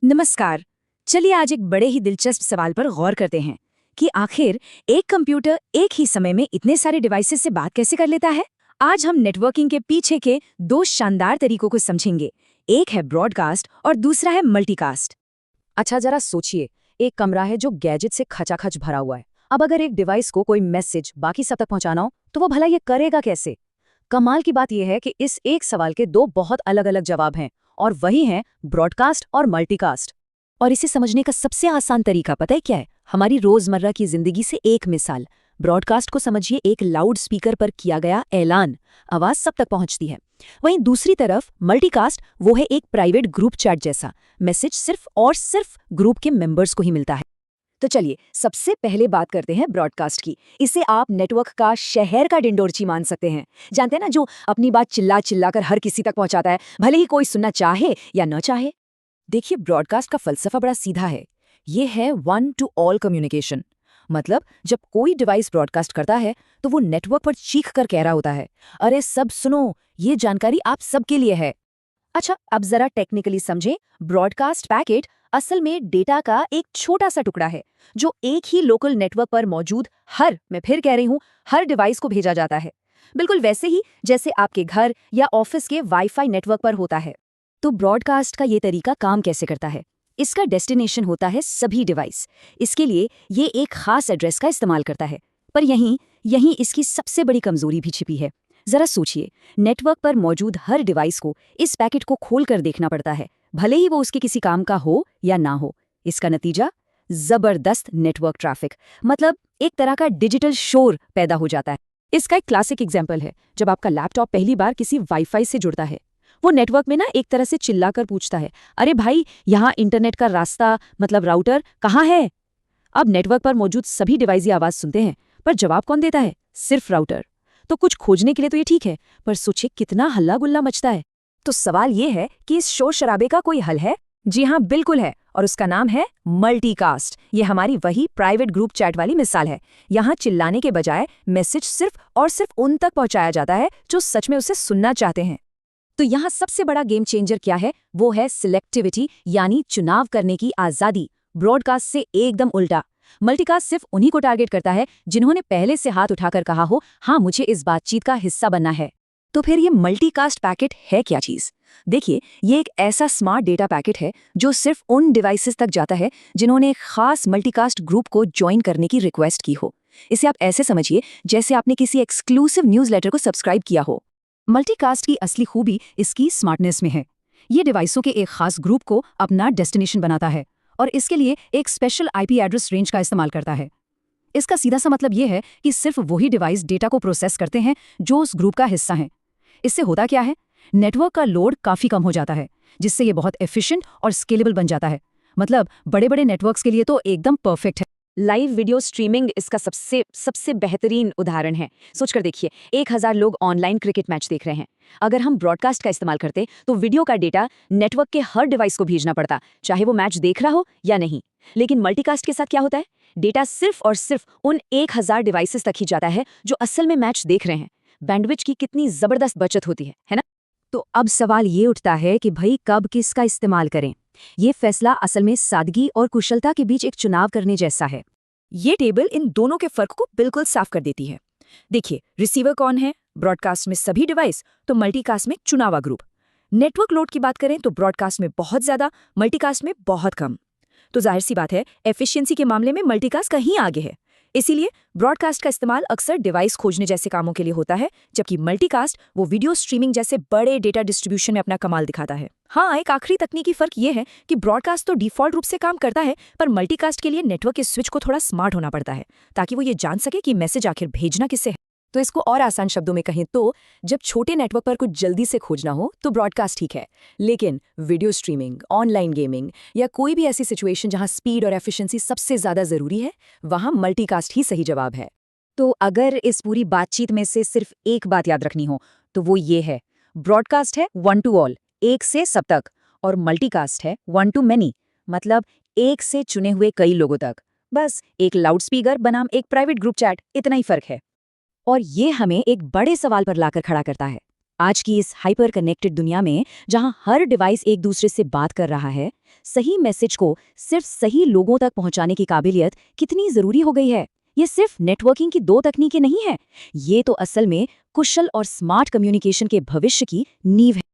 नमस्कार। चलिए आज एक बड़े ही दिलचस्प सवाल पर गौर करते हैं कि आखिर एक कंप्यूटर एक ही समय में इतने सारे डिवाइसेस से बात कैसे कर लेता है। आज हम नेटवर्किंग के पीछे के दो शानदार तरीकों को समझेंगे। एक है ब्रॉडकास्ट और दूसरा है मल्टीकास्ट। अच्छा जरा सोचिए, एक कमरा है जो गैजेट से खचाखच भरा हुआ है। अब अगर एक डिवाइस को कोई मैसेज बाकी सब तक पहुंचाना हो तो वो भला ये करेगा कैसे? कमाल की बात यह है कि इस एक सवाल के दो बहुत अलग अलग जवाब हैं, और वही हैं ब्रॉडकास्ट और मल्टीकास्ट। और इसे समझने का सबसे आसान तरीका पता है क्या है? हमारी रोजमर्रा की जिंदगी से एक मिसाल। ब्रॉडकास्ट को समझिए एक लाउड स्पीकर पर किया गया ऐलान, आवाज सब तक पहुंचती है। वहीं दूसरी तरफ मल्टीकास्ट वो है एक प्राइवेट ग्रुप चैट जैसा, मैसेज सिर्फ और सिर्फ ग्रुप के मेंबर्स को ही मिलता है। तो चलिए सबसे पहले बात करते हैं ब्रॉडकास्ट की। इसे आप नेटवर्क का शहर का डिंडोरची मान सकते हैं। जानते हैं ना, जो अपनी बात चिल्ला चिल्ला कर हर किसी तक पहुंचाता है, भले ही कोई सुनना चाहे या न चाहे। देखिए ब्रॉडकास्ट का फलसफा बड़ा सीधा है। ये है वन टू ऑल कम्युनिकेशन। मतलब जब कोई डिवाइस ब्रॉडकास्ट करता है तो वो नेटवर्क पर चीख कर कह रहा होता है, अरे सब सुनो, ये जानकारी आप सबके लिए है। अच्छा अब जरा टेक्निकली समझें। ब्रॉडकास्ट पैकेट असल में डेटा का एक छोटा सा टुकड़ा है जो एक ही लोकल नेटवर्क पर मौजूद मैं फिर कह रही हूँ, हर डिवाइस को भेजा जाता है। बिल्कुल वैसे ही जैसे आपके घर या ऑफिस के वाईफाई नेटवर्क पर होता है। तो ब्रॉडकास्ट का ये तरीका काम कैसे करता है? इसका डेस्टिनेशन होता है सभी डिवाइस। इसके लिए ये एक खास एड्रेस का इस्तेमाल करता है। पर यहीं इसकी सबसे बड़ी कमजोरी भी छिपी है। जरा सोचिए, नेटवर्क पर मौजूद हर डिवाइस को इस पैकेट को खोलकर देखना पड़ता है, भले ही वो उसके किसी काम का हो या ना हो। इसका नतीजा जबरदस्त नेटवर्क ट्रैफिक, मतलब एक तरह का डिजिटल शोर पैदा हो जाता है। इसका एक क्लासिक एग्जांपल है, जब आपका लैपटॉप पहली बार किसी वाईफाई से जुड़ता है। वो नेटवर्क में ना एक तरह से चिल्लाकर पूछता है, अरे भाई यहाँ इंटरनेट का रास्ता मतलब राउटर कहाँ है? अब नेटवर्क पर मौजूद सभी डिवाइस ये आवाज सुनते हैं, पर जवाब कौन देता है? सिर्फ राउटर। तो कुछ खोजने के लिए तो ये ठीक है, पर सोचिए कितना हल्ला गुल्ला मचता है। तो सवाल ये है कि इस शोर शराबे का कोई हल है? जी हाँ, बिल्कुल है, और उसका नाम है मल्टीकास्ट। ये हमारी वही प्राइवेट ग्रुप चैट वाली मिसाल है। यहाँ चिल्लाने के बजाय मैसेज सिर्फ और सिर्फ उन तक पहुंचाया जाता है जो सच में उसे सुनना चाहते हैं। तो यहाँ सबसे बड़ा गेम चेंजर क्या है? वो है सिलेक्टिविटी, यानी चुनाव करने की आजादी। ब्रॉडकास्ट से एकदम उल्टा। मल्टीकास्ट सिर्फ उन्हीं को टारगेट करता है जिन्होंने पहले से हाथ उठाकर कहा हो, हाँ मुझे इस बातचीत का हिस्सा बनना है। तो फिर ये मल्टीकास्ट पैकेट है क्या चीज? देखिए, ये एक ऐसा स्मार्ट डेटा पैकेट है जो सिर्फ उन डिवाइसेस तक जाता है जिन्होंने एक खास मल्टीकास्ट ग्रुप को ज्वाइन करने की रिक्वेस्ट की हो। इसे आप ऐसे समझिए जैसे आपने किसी एक्सक्लूसिव न्यूज़लेटर को सब्सक्राइब किया हो। मल्टीकास्ट की असली खूबी इसकी स्मार्टनेस में है। ये डिवाइसों के एक खास ग्रुप को अपना डेस्टिनेशन बनाता है और इसके लिए एक स्पेशल आईपी एड्रेस रेंज का इस्तेमाल करता है। इसका सीधा सा मतलब ये है कि सिर्फ वही डिवाइस डेटा को प्रोसेस करते हैं जो उस ग्रुप का हिस्सा हैं। इससे होता क्या है? नेटवर्क का लोड काफी कम हो जाता है, जिससे ये बहुत एफिशिएंट और स्केलेबल बन जाता है। मतलब बड़े बड़े नेटवर्क्स के लिए तो एकदम परफेक्ट है। लाइव वीडियो स्ट्रीमिंग इसका सबसे बेहतरीन उदाहरण है। सोचकर देखिए, 1000 लोग ऑनलाइन क्रिकेट मैच देख रहे हैं। अगर हम ब्रॉडकास्ट का इस्तेमाल करते तो वीडियो का डेटा नेटवर्क के हर डिवाइस को भेजना पड़ता, चाहे वो मैच देख रहा हो या नहीं। लेकिन मल्टीकास्ट के साथ क्या होता है? डेटा सिर्फ और सिर्फ उन 1000 डिवाइसेस तक ही जाता है जो असल में मैच देख रहे हैं। बैंडविड्थ की कितनी जबरदस्त बचत होती है ना? तो अब सवाल ये उठता है कि भाई कब किसका इस्तेमाल करें? ये फैसला असल में सादगी और कुशलता के बीच एक चुनाव करने जैसा है। ये टेबल इन दोनों के फर्क को बिल्कुल साफ कर देती है। देखिए, रिसीवर कौन है? ब्रॉडकास्ट में सभी डिवाइस, तो मल्टीकास्ट में चुनावा ग्रुप। नेटवर्क लोड की बात करें तो ब्रॉडकास्ट में बहुत ज्यादा, मल्टीकास्ट में बहुत कम। तो जाहिर सी बात है, एफिशिएंसी के मामले में मल्टीकास्ट कहीं आगे है। इसीलिए ब्रॉडकास्ट का इस्तेमाल अक्सर डिवाइस खोजने जैसे कामों के लिए होता है, जबकि मल्टीकास्ट वो वीडियो स्ट्रीमिंग जैसे बड़े डेटा डिस्ट्रीब्यूशन में अपना कमाल दिखाता है। हाँ, एक आखिरी तकनीकी फर्क ये है कि ब्रॉडकास्ट तो डिफॉल्ट रूप से काम करता है, पर मल्टीकास्ट के लिए नेटवर्क के स्विच को थोड़ा स्मार्ट होना पड़ता है, ताकि वो ये जान सके कि मैसेज आखिर भेजना किससे है। तो इसको और आसान शब्दों में कहें तो, जब छोटे नेटवर्क पर कुछ जल्दी से खोजना हो तो ब्रॉडकास्ट ठीक है, लेकिन वीडियो स्ट्रीमिंग, ऑनलाइन गेमिंग या कोई भी ऐसी सिचुएशन जहां स्पीड और एफिशिएंसी सबसे ज्यादा जरूरी है, वहां मल्टीकास्ट ही सही जवाब है। तो अगर इस पूरी बातचीत में से सिर्फ एक बात याद रखनी हो तो वो ये है, ब्रॉडकास्ट है वन टू ऑल, एक से सब तक, और मल्टीकास्ट है वन टू मेनी, मतलब एक से चुने हुए कई लोगों तक। बस एक लाउडस्पीकर बनाम एक प्राइवेट ग्रुप चैट, इतना ही फर्क है। और ये हमें एक बड़े सवाल पर लाकर खड़ा करता है। आज की इस हाइपर कनेक्टेड दुनिया में जहां हर डिवाइस एक दूसरे से बात कर रहा है, सही मैसेज को सिर्फ सही लोगों तक पहुंचाने की काबिलियत कितनी जरूरी हो गई है। ये सिर्फ नेटवर्किंग की दो तकनीकें नहीं है, ये तो असल में कुशल और स्मार्ट कम्युनिकेशन के भविष्य की नींव है।